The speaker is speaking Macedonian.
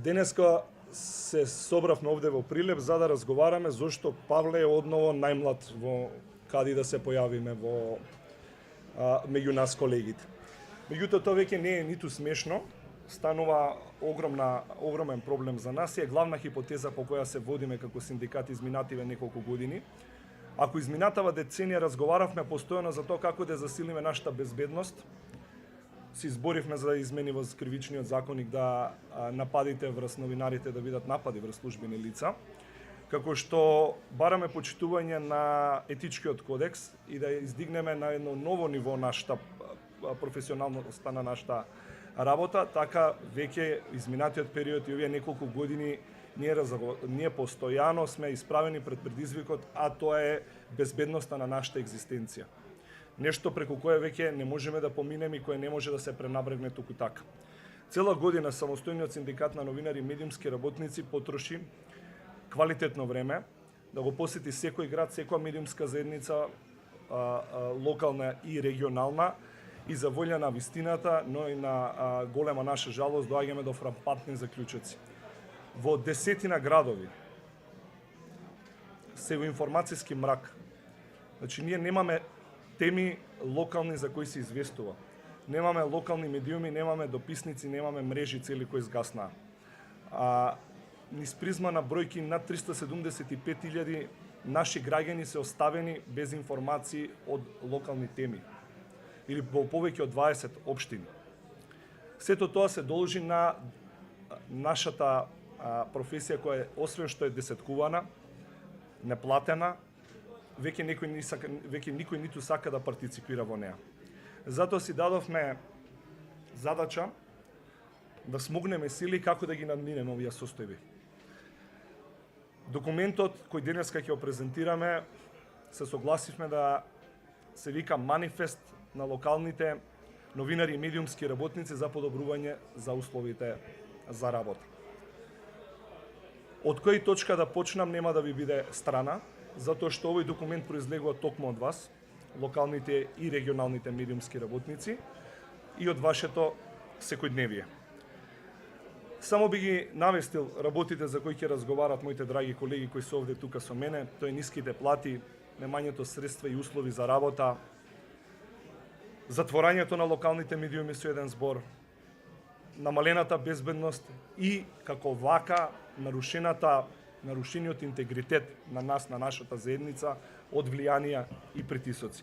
Денеска се собравме овде во Прилеп за да разговараме зошто Павле е одново најмлад во кади да се појавиме во меѓу нас колегите. Меѓутоа тоа веќе не е ниту смешно, станува огромен проблем за нас и е главна хипотеза по која се водиме како синдикат изминативе неколку години. Ако изминатава деценија разговаравме постојано за тоа како да засилиме нашата безбедност, се изборивме за измени во кривичниот законник да нападите врз новинарите да бидат напади врз службени лица, како што бараме почитување на етичкиот кодекс и да издигнеме на едно ново ниво нашата професионалноста на нашата работа, така веќе изминатиот период и овие неколку години ние постојано сме исправени пред предизвикот, а тоа е безбедноста на нашата екзистенција. Нешто преку кое веќе не можеме да поминеме и кое не може да се пренабрегне туку така. Цела година самостојниот синдикат на новинари и медиумски работници потроши квалитетно време да го посети секој град, секоја медиумска заедница, локална и регионална, и за волја на вистината, но и на голема наша жалост доаѓаме до фрапантни заклучоци. Во десетина градови се во информацијски мрак. Значи, ние немаме теми локални за кои се известува. Немаме локални медиуми, немаме дописници, немаме мрежи цели кои згаснаа. Низ призма на бројки над 375.000 наши граѓани се оставени без информации од локални теми или во повеќе од 20 општини. Сето тоа се должи на нашата професија која освен што е десеткувана, неплатена, веќе никој ниту сака да партиципира во неа. Затоа си дадовме задача да смогнеме сили како да ги надминеме овие состојби. Документот кој денеска ќе го презентираме се согласивме да се вика манифест на локалните новинари и медиумски работници за подобрување за условите за работа. Од која точка да почнам нема да ви биде страна, затоа што овој документ произлегува токму од вас, локалните и регионалните медиумски работници, и од вашето секојдневие. Само би ги навестил работите за кои ќе разговарат моите драги колеги кои се овде тука со мене, тоа е ниските плати, немањето средства и услови за работа, затворањето на локалните медиуми со еден збор, намалената безбедност и како вака нарушениот интегритет на нас, на нашата заедница од влијанија и притисоци.